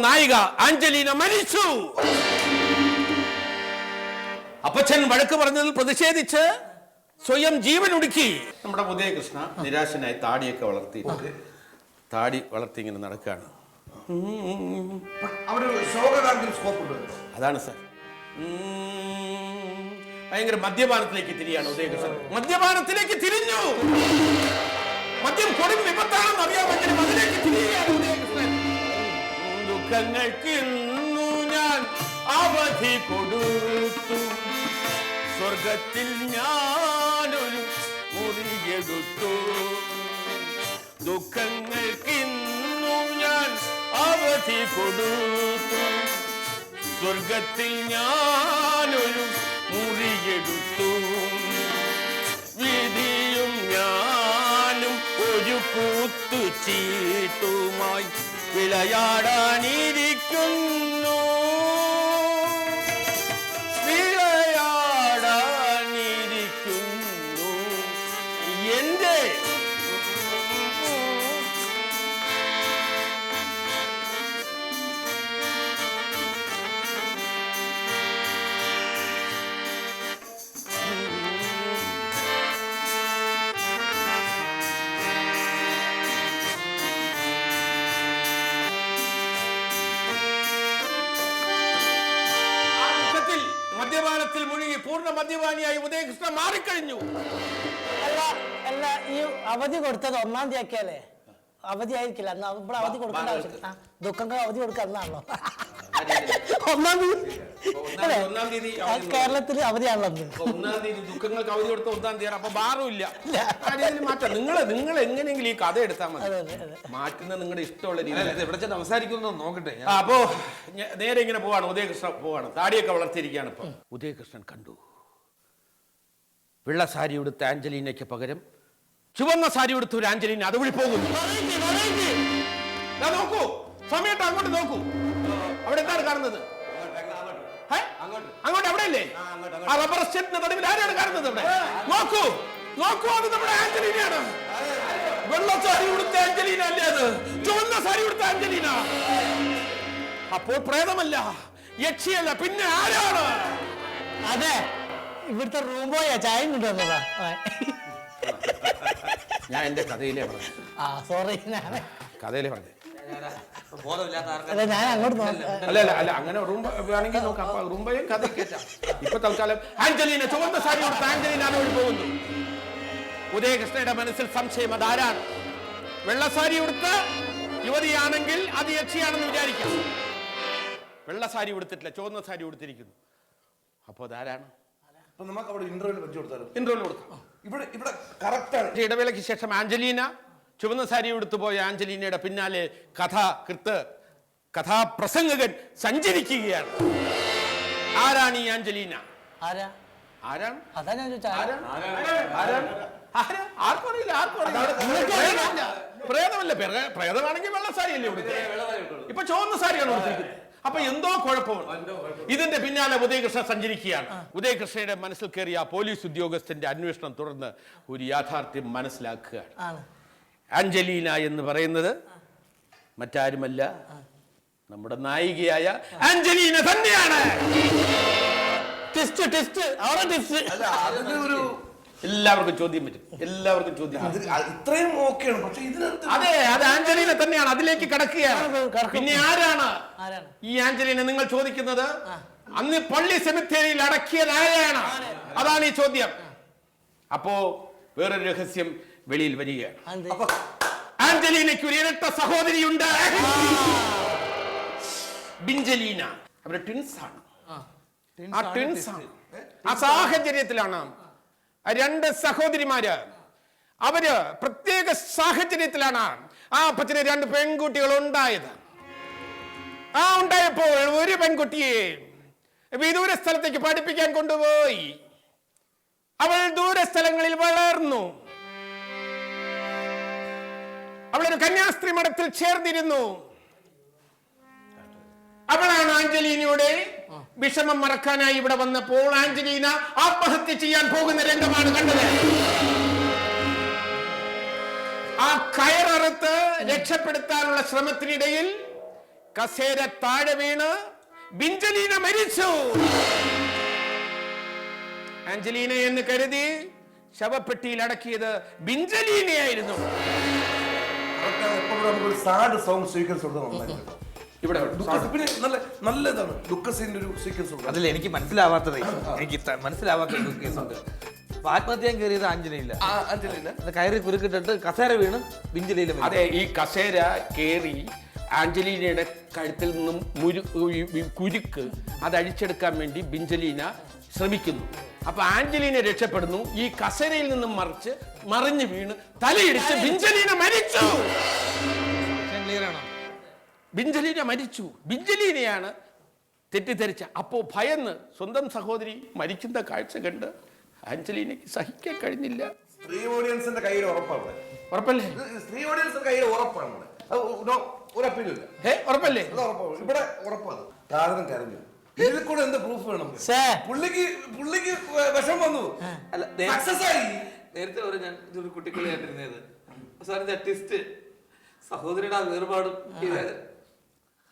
നായിക ആഞ്ചലീന മരിച്ചു. അപ്പച്ചൻ വഴക്ക് പറഞ്ഞതിൽ പ്രതിഷേധിച്ച് സ്വയം ജീവൻ ഒടുക്കി. നമ്മുടെ ഉദയകൃഷ്ണ നിരാശനായി താടിയൊക്കെ വളർത്തി ഇങ്ങനെ നടക്കുകയാണ്. അതാണ് സാർ, ഭയങ്കര മദ്യപാനത്തിലേക്ക് തിരിയാണ് ഉദയകൃഷ്ണൻ. മദ്യപാനത്തിലേക്ക് തിരിഞ്ഞു. മദ്യം കൊടും വിപത്താണെന്ന് അറിയാമെങ്കിലും അതിലേക്ക് തിരിയുകയാണ് ഉദയകൃഷ്ണൻ. ദുഃഖങ്ങൾക്ക് ഇന്നു ഞാൻ അവധി കൊടുത്തു, സ്വർഗത്തിൽ ഞാനൊരു മുറിയെടുത്തു. ദുഃഖങ്ങൾക്ക് ഇന്നു ഞാൻ അവധി കൊടുത്തു, സ്വർഗത്തിൽ ഞാനൊരു മുറിയെടുത്തു. വിധിയും ഞാനും ഒരു കൂത്തു ചീട്ടുമായി വിളയാടാനിരിക്കുന്നു. എന്റെ മദ്യപാനത്തിൽ മുഴുകി പൂർണ്ണ മദ്യപാനിയായി ഉദയകൃഷ്ണ മാറിക്കഴിഞ്ഞു. അല്ല ഈ അവധി കൊടുത്തത് 1-ാം തീയതി ആക്കിയാലേ അവധി ആയിരിക്കില്ല. അന്ന് ഇവിടെ അവധി കൊടുക്കേണ്ട ആവശ്യമില്ല. ദുഃഖങ്ങൾ അവധി കൊടുക്കുക എന്നാണല്ലോ 1-ാം തീയതി. കേരളത്തിൽ അവധിയാണല്ലോ 1-ാം തീയതി. ദുഃഖങ്ങൾക്ക് അവധി കൊടുത്ത 1-ാം തീയതി. അപ്പൊ ബാറും ഇല്ല. മാറ്റാം. നിങ്ങൾ എങ്ങനെയെങ്കിലും ഈ കഥ എടുത്താൽ മതി. മാറ്റുന്ന നിങ്ങളുടെ ഇഷ്ടമുള്ള രീതിയിൽ സംസാരിക്കുന്നു നോക്കട്ടെ. അപ്പോ നേരെ ഇങ്ങനെ പോവാണ്. ഉദയകൃഷ്ണൻ പോവാണ്. താടിയൊക്കെ വളർത്തിയിരിക്കുകയാണ്. ഇപ്പൊ ഉദയകൃഷ്ണൻ കണ്ടു, വെള്ള സാരി ഉടുത്ത ആഞ്ചലീനയ്ക്ക് പകരം ചുവന്ന സാരി ഉടുത്ത ഒരു ആഞ്ചലീന അതുവഴി പോകുന്നു. നോക്കൂ, സമയത്ത് അങ്ങോട്ട് നോക്കൂ. അവിടെ എന്താണ് കാണുന്നത്? അങ്ങോട്ട് അവിടെ അല്ലേ? ആ റബ്ബർ എസ്റ്റേറ്റിന്റെ നടുവിൽ ആരാണ് കാണുന്നത്? അവിടെ നോക്കൂ, അത് നമ്മുടെ ആഞ്ചലീനയാണ്. വെള്ള സാരി ഉടുത്ത ആഞ്ചലീന അല്ലേ അത്? ചുവന്ന സാരി ഉടുത്ത ആഞ്ചലീന. അപ്പോൾ പ്രേതമല്ല, യക്ഷിയല്ല, പിന്നെ ആരാണ്? അതെ, ഇവിടുത്തെ റൂം പോയാ ചായ കൊണ്ടുവന്നതാ. ഞാൻ എന്റെ കഥയിലേ പറഞ്ഞു. സോറി, കഥയിലേ പറഞ്ഞു. ഞാൻ അങ്ങോട്ട് അല്ല അങ്ങനെ റൂം വേണമെങ്കിൽ നോക്കാം. റൂംബയും കഥ കേട്ടാം. ഇപ്പൊ തൽക്കാലം ആഞ്ചലീന, ചുവന്ന സാരി കൊടുത്ത ആഞ്ചലീന അതുവഴി പോകുന്നു. ഉദയകൃഷ്ണയുടെ മനസ്സിൽ സംശയം, അതാരാണ്? വെള്ളസാരി ഉടുത്ത യുവതിയാണെങ്കിൽ അത് യക്ഷിയാണെന്ന് വിചാരിക്കാം. വെള്ള സാരി ഉടുത്തിട്ടില്ല, ചുവന്ന സാരി ഉടുത്തിരിക്കുന്നു. അപ്പൊ അതാരാണ്? ഇടവേളയ്ക്ക് ശേഷം ആഞ്ചലീന, ചുവന്ന സാരി ഉടുത്തു പോയ ആഞ്ചലീനയുടെ പിന്നാലെ കഥാപ്രസംഗകൻ സഞ്ചരിക്കുകയാണ്. ആരാണ് ഈ ആഞ്ചലീന? ആരാണ്? പ്രേതമല്ല. പ്രേതമാണെങ്കിൽ വെള്ള സാരിയല്ലേ ഉടുക്കുന്നത്. ഇപ്പൊ ചുവന്ന സാരിയാണ് ഉടുത്തിരിക്കുന്നത്. അപ്പൊ എന്തോ കുഴപ്പമാണ്. ഇതിന്റെ പിന്നാലെ ഉദയകൃഷ്ണൻ സഞ്ചരിക്കുകയാണ്. ഉദയകൃഷ്ണയുടെ മനസ്സിൽ കയറിയ പോലീസ് ഉദ്യോഗസ്ഥന്റെ അന്വേഷണം തുടർന്ന് ഒരു യാഥാർത്ഥ്യം മനസ്സിലാക്കുകയാണ്. ആഞ്ചലീന എന്ന് പറയുന്നത് മറ്റാരുമല്ല, നമ്മുടെ നായികയായ ആഞ്ചലീന തന്നെയാണ്. എല്ലാവർക്കും ചോദ്യം പറ്റും. ഇത്രയും ഓക്കെയാണ്. പക്ഷെ അതെ, അത് ആഞ്ചലീന തന്നെയാണ്. അതിലേക്ക് കടക്കുകയാണ്. പിന്നെ ആരാണ് ഈ ആഞ്ചലീന? നിങ്ങൾ ചോദിക്കുന്നത് അന്ന് പള്ളി സെമിത്തേരിയിൽ അടക്കിയത് ആരെയാണ്? അതാണ് ഈ ചോദ്യം. അപ്പോ വേറൊരു രഹസ്യം വെളിയിൽ വരികയാണ്. ആഞ്ചലീനയ്ക്ക് ഒരു ഇരട്ട സഹോദരിയുണ്ട്, ബിഞ്ചലീന. അവര് ട്വിൻസ് ആണ്. ആ സാഹചര്യത്തിലാണ് രണ്ട് സഹോദരിമാര്, അവര് പ്രത്യേക സാഹചര്യത്തിലാണ് ആ അപ്പച്ചന് 2 പെൺകുട്ടികൾ ഉണ്ടായത്. ഉണ്ടായപ്പോൾ ഒരു പെൺകുട്ടിയെ വിദൂര സ്ഥലത്തേക്ക് പഠിപ്പിക്കാൻ കൊണ്ടുപോയി. അവൾ ദൂരസ്ഥലങ്ങളിൽ വളർന്നു. അവളൊരു കന്യാസ്ത്രീ മഠത്തിൽ ചേർന്നിരുന്നു. അവളാണ് ആഞ്ചലീനയുടെ വിഷമം മറക്കാനായി ഇവിടെ വന്നപ്പോൾ ആഞ്ചലീന ആത്മഹത്യ ചെയ്യാൻ പോകുന്ന രംഗമാണ് കണ്ടത്. ആ കയററുത്ത് രക്ഷപ്പെടുത്താനുള്ള ശ്രമത്തിനിടയിൽ കസേര താഴെ വീണ് ബിഞ്ചലീന മരിച്ചു. ആഞ്ചലീന എന്ന് കരുതി ശവപ്പെട്ടിയിൽ അടക്കിയത് ബിഞ്ചലീനയായിരുന്നു. നമുക്കൊരു സാഡ് സോങ് സീക്വൻസ് കൊടുത്താൽ ഇവിടെ പിന്നെ നല്ലതാണ് ദുഃഖസീന്റെ ഒരു സീക്വൻസ്. അതല്ല എനിക്ക് മനസ്സിലാവാത്തത്, എനിക്ക് മനസ്സിലാവാത്ത ഒരു കേസുണ്ട്. ആത്മഹത്യ കയറിയത് ആഞ്ജലിയില്ല, കയറി കുരുക്കിട്ടിട്ട് കസേര വീണ് ബിഞ്ചലിയിലും. അതെ, ഈ കസേര കേറി ആഞ്ചലീനയുടെ കഴുത്തിൽ നിന്നും കുരുക്ക് അത് അഴിച്ചെടുക്കാൻ വേണ്ടി ബിഞ്ചലീന ശ്രമിക്കുന്നു. അപ്പൊ ആഞ്ചലീന രക്ഷപ്പെടുന്നു. ഈ കസേരയിൽ നിന്നും മറിഞ്ഞു വീണ് തലയിടിച്ച് ബിഞ്ചലീന മരിച്ചു. ബിഞ്ചലീന മരിച്ചു. ബിഞ്ചലീനയാണ് തെറ്റിദ്ധരിച്ച. അപ്പോ ഭയന്ന് സ്വന്തം സഹോദരി മരിക്കുന്ന കാഴ്ച കണ്ട് ആഞ്ചലീനയ്ക്ക് സഹിക്കാൻ കഴിഞ്ഞില്ല. സ്ത്രീ ഓഡിയൻസിന്റെ കയ്യിൽ ഉറപ്പാണ്. ഉറപ്പല്ലേ? സ്ത്രീ ഓഡിയൻസിന്റെ കയ്യിൽ ഉറപ്പാണ്. ഒരു അപ്പീലില്ല. ഉറപ്പല്ലേ? ഇവിടെ ഉറപ്പാണ്. കാതലും കരഞ്ഞു. ഇതിൽ കൂടെ എന്ത് പ്രൂഫ് വേണം? പുള്ളിക്ക് വിഷം വന്നു. അല്ല, സക്സസ് ആയി. നേരത്തെ ഞാൻ ഇതൊരു കുട്ടിക്കളിയായിട്ടിരുന്നത്. അവസാനത്തെ ട്വിസ്റ്റ് സഹോദരിയുടെ ആ വേർപാടും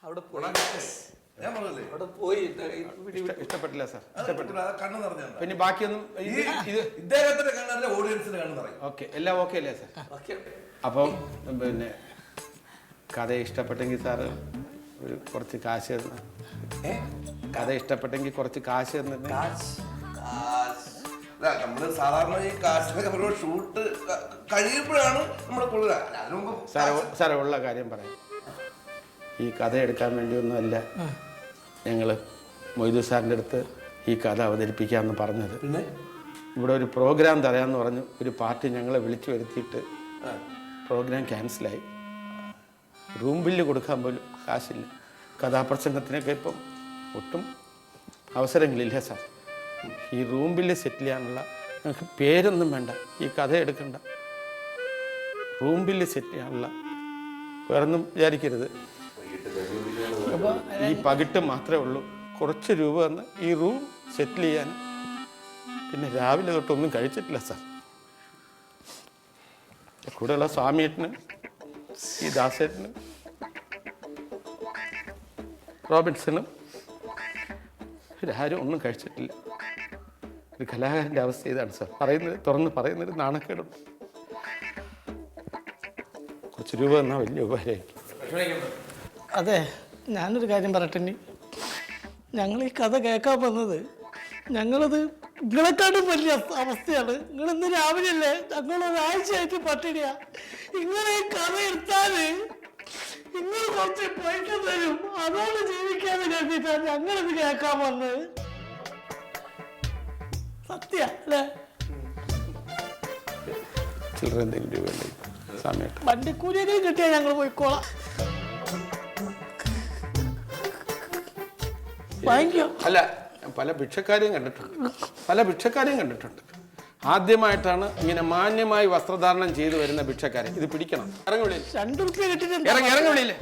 അവിടെ ഞാൻ പറഞ്ഞല്ലേ, അവിടെ പോയി ഇഷ്ടപ്പെട്ടില്ല സാർ. കണ്ണു നിറഞ്ഞാണ്. പിന്നെ ബാക്കിയൊന്നും ഇദ്ദേഹത്തിന്റെ കണ്ണല്ല, ഓഡിയൻസിന്റെ കണ്ണു നിറയും. ഓക്കെ, എല്ലാം ഓക്കെ അല്ലേ സാർ? അപ്പം പിന്നെ കഥ ഇഷ്ടപ്പെട്ടെങ്കിൽ സാറ് ഒരു കുറച്ച് കാശ് തന്നു. കഥ ഇഷ്ടപ്പെട്ടെങ്കിൽ കുറച്ച് കാശ് തന്നു. നമ്മള് സാധാരണ ഈ കാശിനൊക്കെ പറയുമ്പോൾ ഷൂട്ട് കഴിയുമ്പോഴാണ് നമ്മൾ കൂടുതൽ. സാറേ ഉള്ള കാര്യം പറയാം. ഈ കഥ എടുക്കാൻ വേണ്ടിയൊന്നുമല്ല ഞങ്ങള് മൊയ്തു സാറിൻ്റെ അടുത്ത് ഈ കഥ അവതരിപ്പിക്കാമെന്ന് പറഞ്ഞത്. പിന്നെ ഇവിടെ ഒരു പ്രോഗ്രാം തരാമെന്ന് പറഞ്ഞു ഒരു പാർട്ടി ഞങ്ങളെ വിളിച്ചു വരുത്തിയിട്ട് പ്രോഗ്രാം ക്യാൻസലായി. റൂം ബില്ല് കൊടുക്കാൻ പോലും കാശില്ല. കഥാപ്രസംഗത്തിനൊക്കെ ഇപ്പം ഒട്ടും അവസരങ്ങളില്ല സാർ. ഈ റൂം ബില്ല് സെറ്റിൽ ചെയ്യാനുള്ള ഞങ്ങൾക്ക് പേരൊന്നും വേണ്ട, ഈ കഥ എടുക്കണ്ട. റൂം ബില്ല് സെറ്റ് ചെയ്യാനുള്ള വേറൊന്നും വിചാരിക്കരുത്. ഈ പകിട്ട് മാത്രമേ ഉള്ളൂ. കുറച്ച് രൂപ തന്ന് ഈ റൂം സെറ്റിൽ ചെയ്യാൻ. പിന്നെ രാവിലെ തൊട്ടൊന്നും കഴിച്ചിട്ടില്ല സാർ. കൂടെയുള്ള സ്വാമിയേട്ടന്, ഈ ദാസേട്ടന്, റോബിൻസണും ഇവരാരും ഒന്നും കഴിച്ചിട്ടില്ല. ഒരു കലാകാരൻ്റെ അവസ്ഥ ഇതാണ് സാർ. തുറന്ന് പറയുന്നൊരു നാണക്കേടുണ്ട്. കുറച്ച് രൂപ തന്നാൽ വലിയ ഉപകാരമായിരിക്കും. അതെ, ഞാനൊരു കാര്യം പറയട്ടെ. ഞങ്ങൾ ഈ കഥ കേൾക്കാൻ വന്നത്, ഞങ്ങളത് നിങ്ങളെക്കാട്ടും വലിയ അവസ്ഥയാണ്. നിങ്ങളിന്ന് രാവിലെയല്ലേ, ഞങ്ങളൊരാഴ്ചയായിട്ട് പട്ടിണിയാ. നിങ്ങളെ ഈ കഥ എടുത്താല് നിങ്ങൾ കുറച്ച് പൈസ തരും, അതോട് ജീവിക്കാതെ കരുതിയിട്ടാണ് ഞങ്ങളിത് കേൾക്കാൻ വന്നത്. സത്യ അല്ലേ? ചില്ലറ എന്തെങ്കിലും രൂപ സമയത്ത് വണ്ടിക്കൂലിയൊക്കെ കിട്ടിയാൽ ഞങ്ങൾ പോയിക്കോളാം. അല്ല, പല ഭിക്ഷക്കാരെയും കണ്ടിട്ടുണ്ട്. ആദ്യമായിട്ടാണ് ഇങ്ങനെ മാന്യമായി വസ്ത്രധാരണം ചെയ്തു വരുന്ന ഭിക്ഷക്കാരെ ഇത് പിടിക്കണം. ഇറങ്ങി വിളിയില്ലേ? ₹2 കിട്ടിയിട്ടുണ്ട്. ഇറങ്ങി വിളിയില്ലേ?